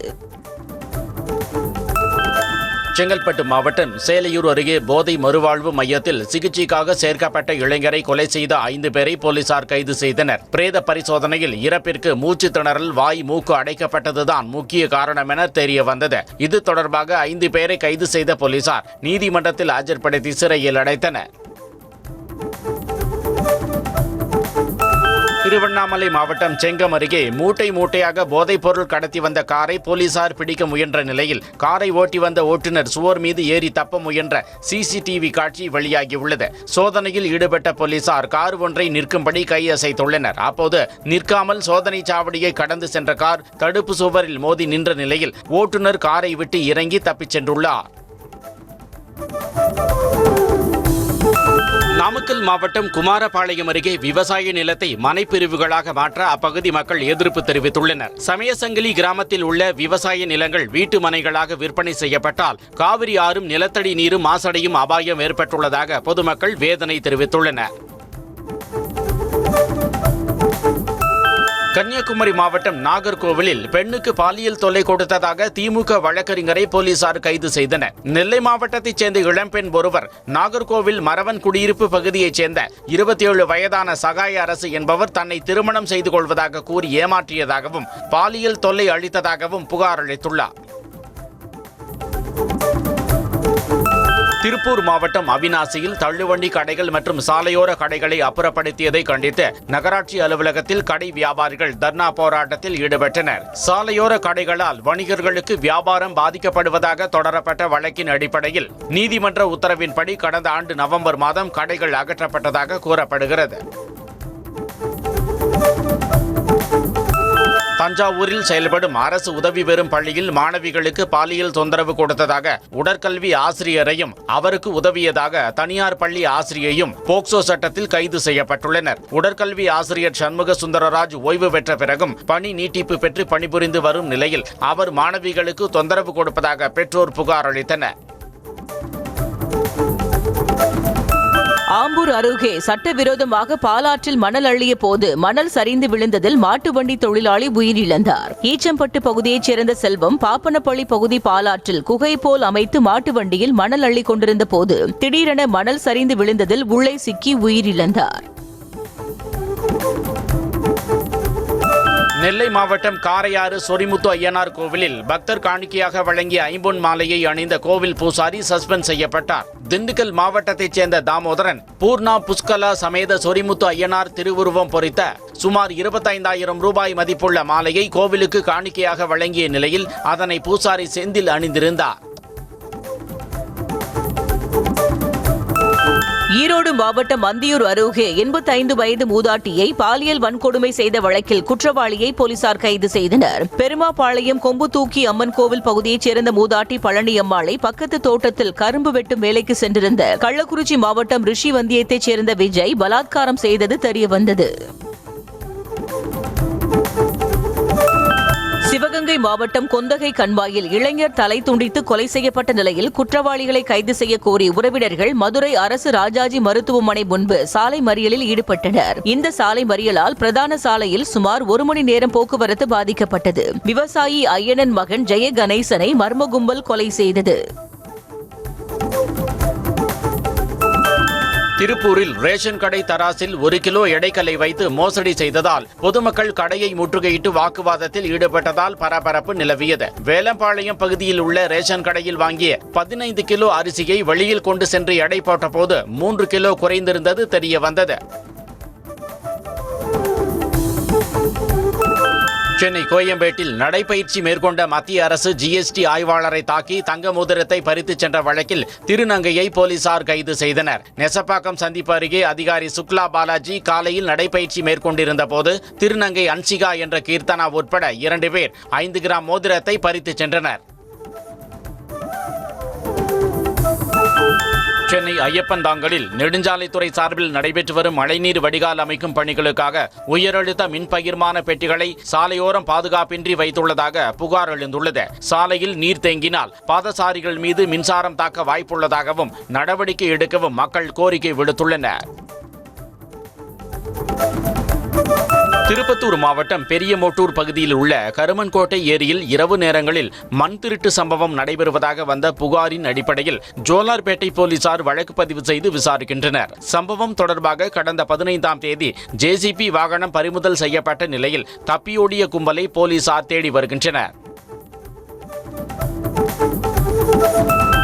செங்கல்பட்டு மாவட்டம் சேலையூர் அருகே போதை மறுவாழ்வு மையத்தில் சிகிச்சைக்காக சேர்க்கப்பட்ட இளைஞரை கொலை செய்த 5 பேரை போலீசார் கைது செய்தனர். பிரேத பரிசோதனையில் இறப்பிற்கு மூச்சு திணறல், வாய், மூக்கு அடைக்கப்பட்டதுதான் முக்கிய காரணம் என தெரிய வந்தது. இது தொடர்பாக 5 பேரை கைது செய்த போலீசார் நீதிமன்றத்தில் ஆஜர்படுத்தி சிறையில் அடைத்தனர். திருவண்ணாமலை மாவட்டம் செங்கம் அருகே மூட்டை மூட்டையாக போதைப் பொருள் கடத்தி வந்த காரை போலீசார் பிடிக்க முயன்ற நிலையில் காரை ஓட்டி வந்த ஓட்டுநர் சுவர் மீது ஏறி தப்ப முயன்ற சிசிடிவி காட்சி வெளியாகியுள்ளது. சோதனையில் ஈடுபட்ட போலீசார் கார் ஒன்றை நிற்கும்படி கையசைத்துள்ளனர். அப்போது நிற்காமல் சோதனை சாவடியை கடந்து சென்ற கார் தடுப்பு சுவரில் மோதி நின்ற நிலையில் ஓட்டுநர் காரை விட்டு இறங்கி தப்பிச் சென்றுள்ளார். நாமக்கல் மாவட்டம் குமாரபாளையம் அருகே விவசாய நிலத்தை மனைப்பிரிவுகளாக மாற்ற அப்பகுதி மக்கள் எதிர்ப்பு தெரிவித்துள்ளனர். சமயசங்கிலி கிராமத்தில் உள்ள விவசாய நிலங்கள் வீட்டு மனைகளாக விற்பனை செய்யப்பட்டால் காவிரி ஆறும் நிலத்தடி நீரும் மாசடையும் அபாயம் ஏற்பட்டுள்ளதாக பொதுமக்கள் வேதனை தெரிவித்துள்ளனர். கன்னியாகுமரி மாவட்டம் நாகர்கோவிலில் பெண்ணுக்கு பாலியல் தொல்லை கொடுத்ததாக திமுக வழக்கறிஞரை போலீசார் கைது செய்தனர். நெல்லை மாவட்டத்தைச் சேர்ந்த இளம்பெண் ஒருவர் நாகர்கோவில் மரவன் குடியிருப்பு பகுதியைச் சேர்ந்த 27 வயதான சகாய அரசு என்பவர் தன்னை திருமணம் செய்து கொள்வதாக கூறி ஏமாற்றியதாகவும் பாலியல் தொல்லை அளித்ததாகவும் புகார் அளித்துள்ளார். திருப்பூர் மாவட்டம் அவிநாசியில் தள்ளுவண்டி கடைகள் மற்றும் சாலையோர கடைகளை அப்புறப்படுத்தியதை கண்டித்து நகராட்சி அலுவலகத்தில் கடை வியாபாரிகள் தர்ணா போராட்டத்தில் ஈடுபட்டனர். சாலையோர கடைகளால் வணிகர்களுக்கு வியாபாரம் பாதிக்கப்படுவதாக தொடரப்பட்ட வழக்கின் அடிப்படையில் நீதிமன்ற உத்தரவின்படி கடந்த ஆண்டு நவம்பர் மாதம் கடைகள் அகற்றப்பட்டதாக கூறப்படுகிறது. தஞ்சாவூரில் செயல்படும் அரசு உதவி பெறும் பள்ளியில் மாணவிகளுக்கு பாலியல் தொந்தரவு கொடுத்ததாக உடற்கல்வி ஆசிரியரையும் அவருக்கு உதவியதாக தனியார் பள்ளி ஆசிரியையும் போக்சோ சட்டத்தில் கைது செய்யப்பட்டுள்ளனர். உடற்கல்வி ஆசிரியர் சண்முக சுந்தரராஜ் ஓய்வு பெற்ற பிறகும் பணி நீட்டிப்பு பெற்று பணிபுரிந்து வரும் நிலையில் அவர் மாணவிகளுக்கு தொந்தரவு கொடுப்பதாக பெற்றோர் புகார் அளித்தனர். ஆம்பூர் அருகே சட்டவிரோதமாக பாலாற்றில் மணல் அள்ளிய போது மணல் சரிந்து விழுந்ததில் மாட்டு வண்டி தொழிலாளி உயிரிழந்தார். ஈச்சம்பட்டு பகுதியைச் சேர்ந்த செல்வம் பாப்பனப்பள்ளி பகுதி பாலாற்றில் குகை போல் அமைத்து மாட்டு வண்டியில் மணல் அள்ளி கொண்டிருந்த போது திடீரென மணல் சரிந்து விழுந்ததில் உள்ளே சிக்கி உயிரிழந்தார். நெல்லை மாவட்டம் காரையாறு சொரிமுத்து ஐயனார் கோவிலில் பக்தர் காணிக்கையாக வழங்கிய ஐம்பொன் மாலையை அணிந்த கோவில் பூசாரி சஸ்பெண்ட் செய்யப்பட்டார். திண்டுக்கல் மாவட்டத்தைச் சேர்ந்த தாமோதரன் பூர்ணா புஷ்கலா சமேத சொரிமுத்து ஐயனார் திருவுருவம் பொறித்த சுமார் 25,000 ரூபாய் மதிப்புள்ள மாலையை கோவிலுக்கு காணிக்கையாக வழங்கிய நிலையில் அதனை பூசாரி செந்தில் அணிந்திருந்தார். ஈரோடு மாவட்டம் அந்தியூர் அருகே 85 வயது மூதாட்டியை பாலியல் வன்கொடுமை செய்த வழக்கில் குற்றவாளியை போலீசார் கைது செய்தனர். பெருமாபாளையம் கொம்பு தூக்கி அம்மன் கோவில் பகுதியைச் சேர்ந்த மூதாட்டி பழனி அம்மாளை பக்கத்து தோட்டத்தில் கரும்பு வெட்டும் வேலைக்கு சென்றிருந்த கள்ளக்குறிச்சி மாவட்டம் ரிஷிவந்தியத்தைச் சேர்ந்த விஜய் பலாத்காரம் செய்தது தெரியவந்தது. சிவகங்கை மாவட்டம் கொந்தகை கண்மாயில் இளைஞர் தலை துண்டித்து கொலை செய்யப்பட்ட நிலையில் குற்றவாளிகளை கைது செய்ய கோரி உறவினர்கள் மதுரை அரசு ராஜாஜி மருத்துவமனை முன்பு சாலை மறியலில் ஈடுபட்டனர். இந்த சாலை மறியலால் பிரதான சாலையில் சுமார் 1 மணி நேரம் போக்குவரத்து பாதிக்கப்பட்டது. விவசாயி ஐயனன் மகன் ஜெய கணேசனை மர்ம கும்பல் கொலை செய்தது. திருப்பூரில் ரேஷன் கடை தராசில் 1 கிலோ எடைக்கல்லை வைத்து மோசடி செய்ததால் பொதுமக்கள் கடையை முற்றுகையிட்டு வாக்குவாதத்தில் ஈடுபட்டதால் பரபரப்பு நிலவியது. வேலம்பாளையம் பகுதியில் உள்ள ரேஷன் கடையில் வாங்கிய 15 கிலோ அரிசியை வெளியில் கொண்டு சென்று எடை போட்டபோது 3 கிலோ குறைந்திருந்தது தெரிய வந்தது. சென்னை கோயம்பேட்டில் நடைபயிற்சி மேற்கொண்ட மத்திய அரசு ஜிஎஸ்டி ஆய்வாளரை தாக்கி தங்க மோதிரத்தை பறித்துச் சென்ற வழக்கில் திருநங்கையை போலீசார் கைது செய்தனர். நெசப்பாக்கம் சந்திப்பு அருகே அதிகாரி சுக்லா பாலாஜி காலையில் நடைபயிற்சி மேற்கொண்டிருந்த போது திருநங்கை அன்சிகா என்ற கீர்த்தனா உட்பட 2 பேர் 5 கிராம் மோதிரத்தை பறித்துச் சென்றனர். சென்னை ஐயப்பன்தாங்கலில் நெடுஞ்சாலைத்துறை சார்பில் நடைபெற்று வரும் மழைநீர் வடிகால் அமைக்கும் பணிகளுக்காக உயரழுத்த மின்பகிர்மான பெட்டிகளை சாலையோரம் பாதுகாப்பின்றி வைத்துள்ளதாக புகார் எழுந்துள்ளது. சாலையில் நீர் தேங்கினால் பாதசாரிகள் மீது மின்சாரம் தாக்க வாய்ப்புள்ளதாகவும் நடவடிக்கை எடுக்கவும் மக்கள் கோரிக்கை விடுத்துள்ளனர். திருப்பத்தூர் மாவட்டம் பெரியமோட்டூர் பகுதியில் உள்ள கருமன்கோட்டை ஏரியில் இரவு நேரங்களில் மண் திருட்டு சம்பவம் நடைபெறுவதாக வந்த புகாரின் அடிப்படையில் ஜோலார்பேட்டை போலீசார் வழக்கு பதிவு செய்து விசாரிக்கின்றனர். சம்பவம் தொடர்பாக கடந்த 15ஆம் தேதி JCB வாகனம் பறிமுதல் செய்யப்பட்ட நிலையில் தப்பியோடிய கும்பலை போலீசார் தேடி வருகின்றனர்.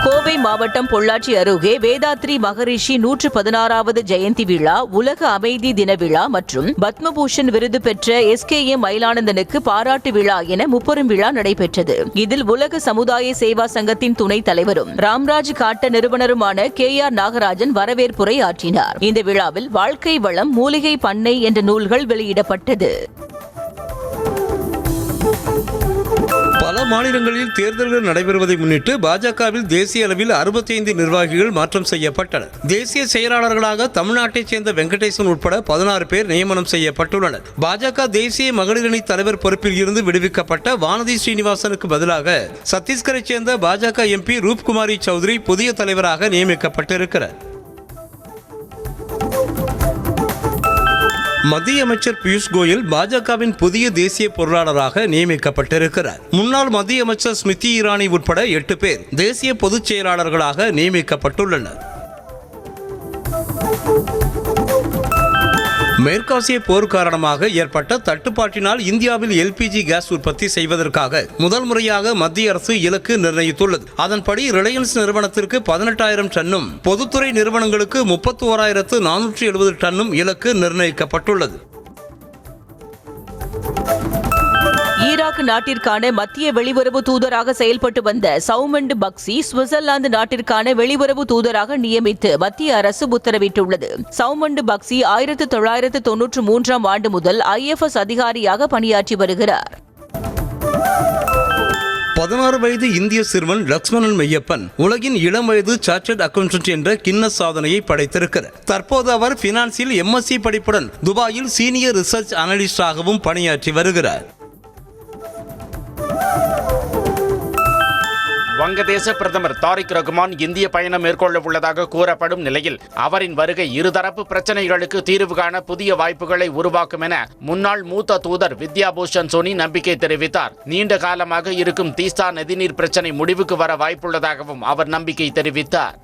கோவை மாவட்டம் பொள்ளாச்சி அருகே வேதாத்ரி மகரிஷி 116வது ஜெயந்தி விழா, உலக அமைதி தின விழா மற்றும் பத்மபூஷன் விருது பெற்ற SKM மயிலானந்தனுக்கு பாராட்டு விழா என முப்பெரும் விழா நடைபெற்றது. இதில் உலக சமுதாய சேவா சங்கத்தின் துணைத் தலைவரும் ராம்ராஜ் காட்ட நிறுவனருமான KR நாகராஜன் வரவேற்புரை ஆற்றினார். இந்த விழாவில் வாழ்க்கை வளம், மூலிகை பண்ணை என்ற நூல்கள் வெளியிடப்பட்டது. பல மாநிலங்களில் தேர்தல்கள் நடைபெறுவதை முன்னிட்டு பாஜகவில் தேசிய அளவில் 65 நிர்வாகிகள் மாற்றம் செய்யப்பட்டனர். தேசிய செயலாளர்களாக தமிழ்நாட்டைச் சேர்ந்த வெங்கடேசன் உட்பட 16 பேர் நியமனம் செய்யப்பட்டுள்ளனர். பாஜக தேசிய மகளிரணி தலைவர் பொறுப்பில் இருந்து விடுவிக்கப்பட்ட வானதி ஸ்ரீனிவாசனுக்கு பதிலாக சத்தீஸ்கரைச் சேர்ந்த பாஜக MP ரூப்குமாரி சௌத்ரி புதிய தலைவராக நியமிக்கப்பட்டிருக்கிறார். மத்திய அமைச்சர் பியூஷ் கோயல் பாஜகவின் புதிய தேசிய பொருளாளராக நியமிக்கப்பட்டிருக்கிறார். முன்னாள் மத்திய அமைச்சர் ஸ்மிருதி இரானி உட்பட 8 பேர் தேசிய பொதுச் செயலாளர்களாக நியமிக்கப்பட்டுள்ளனர். மேற்காசிய போர் காரணமாக ஏற்பட்ட தட்டுப்பாட்டினால் இந்தியாவில் LPG கேஸ் உற்பத்தி செய்வதற்காக முதல் முறையாக மத்திய அரசு இலக்கு நிர்ணயித்துள்ளது. அதன்படி ரிலையன்ஸ் நிறுவனத்திற்கு 18,000 டன்னும், பொதுத்துறை நிறுவனங்களுக்கு 31,470 டன்னும் இலக்கு நிர்ணயிக்கப்பட்டுள்ளது. ஈராக் நாட்டிற்கான மத்திய வெளியுறவு தூதராக செயல்பட்டு வந்த சவுமண்ட் பக்சி சுவிட்சர்லாந்து நாட்டிற்கான வெளியுறவு தூதராக நியமித்து மத்திய அரசு உத்தரவிட்டுள்ளது. சவுமண்ட் பக்சி 1993ஆம் ஆண்டு முதல் IFS அதிகாரியாக பணியாற்றி வருகிறார். 16 வயது இந்திய சிறுவன் லக்ஷ்மணன் மெய்யப்பன் உலகின் இளம் வயது சார்ட்டர்ட் அக்கவுண்டன்ட் என்ற கின்னஸ் சாதனையை படைத்திருக்கிறார். தற்போது அவர் பினான்சில் MSc படிப்புடன் துபாயில் சீனியர் ரிசர்ச் அனலிஸ்டாகவும் பணியாற்றி வருகிறார். வங்கதேச பிரதமர் தாரிக் ரகுமான் இந்திய பயணம் மேற்கொள்ள உள்ளதாக கூறப்படும் நிலையில் அவரின் வருகை இருதரப்பு பிரச்சனைகளுக்கு தீர்வு காண புதிய வாய்ப்புகளை உருவாக்கும் என முன்னாள் மூத்த தூதர் வித்யா பூஷன் சோனி நம்பிக்கை தெரிவித்தார். நீண்ட காலமாக இருக்கும் தீஸ்தா நதிநீர் பிரச்சனை முடிவுக்கு வர வாய்ப்புள்ளதாகவும் அவர் நம்பிக்கை தெரிவித்தார்.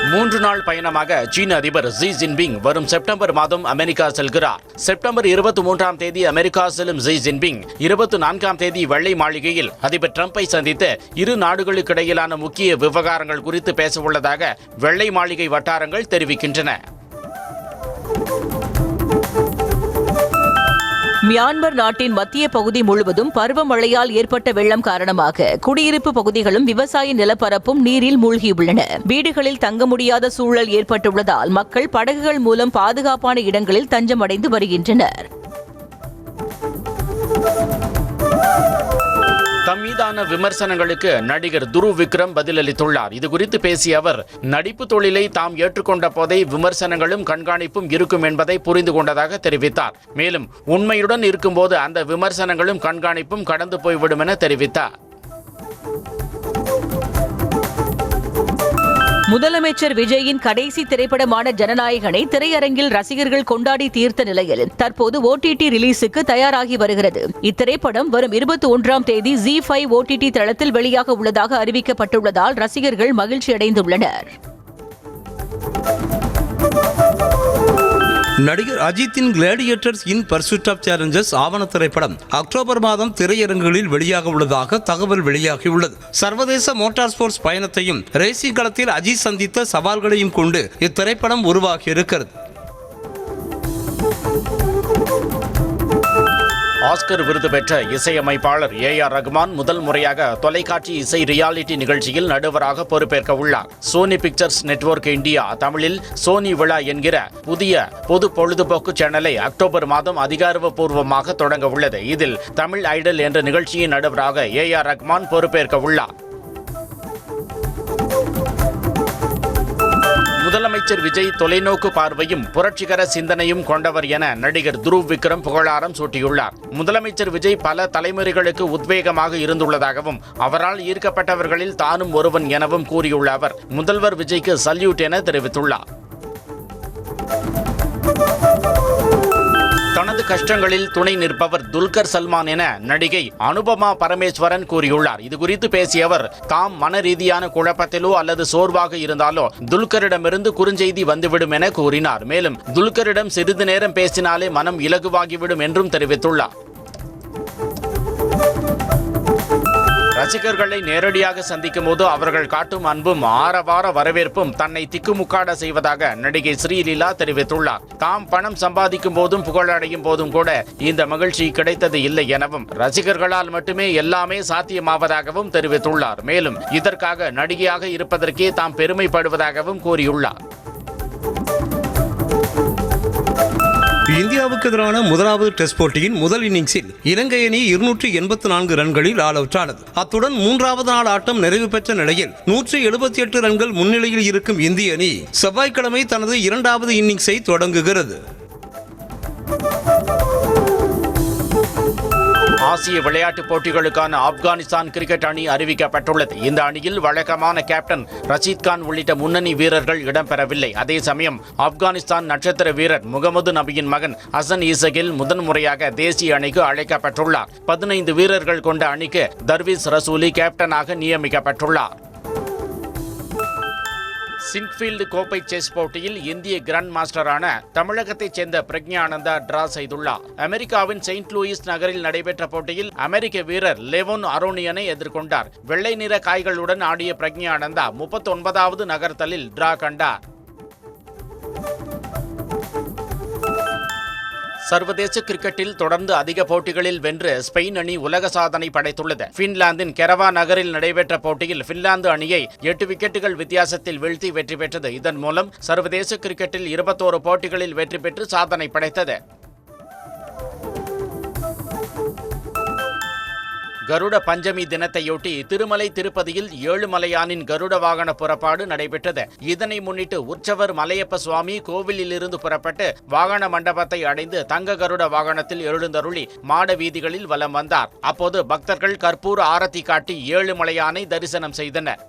3 நாள் பயணமாக சீன அதிபர் ஜி ஜின்பிங் வரும் செப்டம்பர் மாதம் அமெரிக்கா செல்கிறார். செப்டம்பர் 23ஆம் தேதி அமெரிக்கா செல்லும் ஜி ஜின்பிங் 24ஆம் தேதி வெள்ளை மாளிகையில் அதிபர் டிரம்பை சந்தித்து இரு நாடுகளுக்கிடையிலான முக்கிய விவகாரங்கள் குறித்து பேசவுள்ளதாக வெள்ளை மாளிகை வட்டாரங்கள் தெரிவிக்கின்றன. மியான்மர் நாட்டின் மத்திய பகுதி முழுவதும் பருவமழையால் ஏற்பட்ட வெள்ளம் காரணமாக குடியிருப்பு பகுதிகளும் விவசாய நிலப்பரப்பும் நீரில் மூழ்கியுள்ளன. வீடுகளில் தங்க முடியாத சூழல் ஏற்பட்டுள்ளதால் மக்கள் படகுகள் மூலம் பாதுகாப்பான இடங்களில் தஞ்சமடைந்து வருகின்றனர். தம் மீதான விமர்சனங்களுக்கு நடிகர் துருவ் விக்ரம் பதிலளித்துள்ளார். இதுகுறித்து பேசிய அவர், நடிப்பு தொழிலை தாம் ஏற்றுக்கொண்ட போதே விமர்சனங்களும் கண்காணிப்பும் இருக்கும் என்பதை புரிந்து கொண்டதாக தெரிவித்தார். மேலும் உண்மையுடன் இருக்கும்போது அந்த விமர்சனங்களும் கண்காணிப்பும் கடந்து போய்விடும் என தெரிவித்தார். முதலமைச்சர் விஜயின் கடைசி திரைப்படமான ஜனநாயகனை திரையரங்கில் ரசிகர்கள் கொண்டாடி தீர்த்த நிலையில் தற்போது OTT ரிலீஸுக்கு தயாராகி வருகிறது. இத்திரைப்படம் வரும் 21ஆம் தேதி ZEE5 OTT தளத்தில் வெளியாக உள்ளதாக அறிவிக்கப்பட்டுள்ளதால் ரசிகர்கள் மகிழ்ச்சி அடைந்துள்ளனர். நடிகர் அஜித்தின் Gladiators in Pursuit of Challengers ஆவண திரைப்படம் அக்டோபர் மாதம் திரையரங்குகளில் வெளியாக உள்ளதாக தகவல் வெளியாகியுள்ளது. சர்வதேச மோட்டார் ஸ்போர்ட்ஸ் பயணத்தையும் ரேசிங் களத்தில் அஜித் சந்தித்த சவால்களையும் கொண்டு இத்திரைப்படம் உருவாகியிருக்கிறது. ஆஸ்கர் விருது பெற்ற இசையமைப்பாளர் AR ரகுமான் முதல் முறையாக தொலைக்காட்சி இசை ரியாலிட்டி நிகழ்ச்சியில் நடுவராக பொறுப்பேற்க உள்ளார். சோனி பிக்சர்ஸ் நெட்வொர்க் இந்தியா தமிழில் சோனி விழா என்கிற புதிய பொது பொழுதுபோக்கு சேனலை அக்டோபர் மாதம் அதிகாரப்பூர்வமாக தொடங்க உள்ளது. இதில் தமிழ் ஐடல் என்ற நிகழ்ச்சியின் நடுவராக AR ரகுமான் பொறுப்பேற்க உள்ளார். முதலமைச்சர் விஜய் தொலைநோக்கு பார்வையும் புரட்சிகர சிந்தனையும் கொண்டவர் என நடிகர் துருவ் விக்ரம் புகழாரம் சூட்டியுள்ளார். முதலமைச்சர் விஜய் பல தலைமுறைகளுக்கு உத்வேகமாக இருந்துள்ளதாகவும் அவரால் ஈர்க்கப்பட்டவர்களில் தானும் ஒருவன் எனவும் கூறியுள்ள அவர் முதல்வர் விஜய்க்கு சல்யூட் என தெரிவித்துள்ளார். கஷ்டங்களில் துணை நிற்பவர் துல்கர் சல்மான் என நடிகை அனுபமா பரமேஸ்வரன் கூறியுள்ளார். இது குறித்து பேசிய அவர், தாம் மன ரீதியான குழப்பத்திலோ அல்லது சோர்வாக இருந்தாலோ துல்கரிடமிருந்து குறுஞ்செய்தி வந்துவிடும் என கூறினார். மேலும் துல்கரிடம் சிறிது நேரம் பேசினாலே மனம் இலகுவாகிவிடும் என்றும் தெரிவித்துள்ளார். ரசிகர்களை நேரடியாக சந்திக்கும் போது அவர்கள் காட்டும் அன்பும் ஆரவார வரவேற்பும் தன்னை திக்குமுக்காட செய்வதாக நடிகை ஸ்ரீலீலா தெரிவித்துள்ளார். தாம் பணம் சம்பாதிக்கும் போதும் புகழடையும் போதும் கூட இந்த மகிழ்ச்சி கிடைத்தது இல்லை எனவும் ரசிகர்களால் மட்டுமே எல்லாமே சாத்தியமாவதாகவும் தெரிவித்துள்ளார். மேலும் இதற்காக நடிகையாக இருப்பதற்கே தாம் பெருமைப்படுவதாகவும் கூறியுள்ளார். இந்தியாவுக்கு எதிரான முதலாவது டெஸ்ட் போட்டியின் முதல் இன்னிங்ஸில் இலங்கை அணி 284 ரன்களில் ஆல் அவுட் ஆனது. அத்துடன் மூன்றாவது நாள் ஆட்டம் நிறைவு பெற்ற நிலையில் 178 ரன்கள் முன்னிலையில் இருக்கும் இந்திய அணி செவ்வாய்க்கிழமை தனது இரண்டாவது இன்னிங்ஸை தொடங்குகிறது. ஆசிய விளையாட்டுப் போட்டிகளுக்கான ஆப்கானிஸ்தான் கிரிக்கெட் அணி அறிவிக்கப்பட்டுள்ளது. இந்த அணியில் வழக்கமான கேப்டன் ரஷீத் கான் உள்ளிட்ட முன்னணி வீரர்கள் இடம்பெறவில்லை. அதே சமயம் ஆப்கானிஸ்தான் நட்சத்திர வீரர் முகமது நபியின் மகன் ஹசன் ஈசகில் முதன்முறையாக தேசிய அணிக்கு அழைக்கப்பட்டுள்ளார். 15 வீரர்கள் கொண்ட அணிக்கு தர்வீஸ் ரசூலி கேப்டனாக நியமிக்கப்பட்டுள்ளார். சிங்க்ஃபீல்டு கோப்பை செஸ் போட்டியில் இந்திய கிராண்ட் மாஸ்டரான தமிழகத்தைச் சேர்ந்த பிரக்ஞானந்தா டிரா செய்துள்ளார். அமெரிக்காவின் செயின்ட் லூயிஸ் நகரில் நடைபெற்ற போட்டியில் அமெரிக்க வீரர் லெவோன் அரோனியனை எதிர்கொண்டார். வெள்ளை நிற காய்களுடன் ஆடிய பிரக்ஞானந்தா 39வது நகர்த்தலில் டிரா கண்டார். சர்வதேச கிரிக்கெட்டில் தொடர்ந்து அதிக போட்டிகளில் வென்று ஸ்பெயின் அணி உலக சாதனை படைத்துள்ளது. பின்லாந்தின் கெரவா நகரில் நடைபெற்ற போட்டியில் பின்லாந்து அணியை 8 விக்கெட்டுகள் வித்தியாசத்தில் வீழ்த்தி வெற்றி பெற்றது. இதன் மூலம் சர்வதேச கிரிக்கெட்டில் 21 போட்டிகளில் வெற்றி பெற்று சாதனை படைத்தது. கருட பஞ்சமி தினத்தையொட்டி திருமலை திருப்பதியில் ஏழுமலையானின் கருட வாகன புறப்பாடு நடைபெற்றது. இதனை முன்னிட்டு உற்சவர் மலையப்ப சுவாமி கோவிலில் இருந்து புறப்பட்டு வாகன மண்டபத்தை அடைந்து தங்க கருட வாகனத்தில் எழுந்தருளி மாட வீதிகளில் வலம் வந்தார். அப்போது பக்தர்கள் கற்பூர ஆரத்தி காட்டி ஏழுமலையானை தரிசனம் செய்தனர்.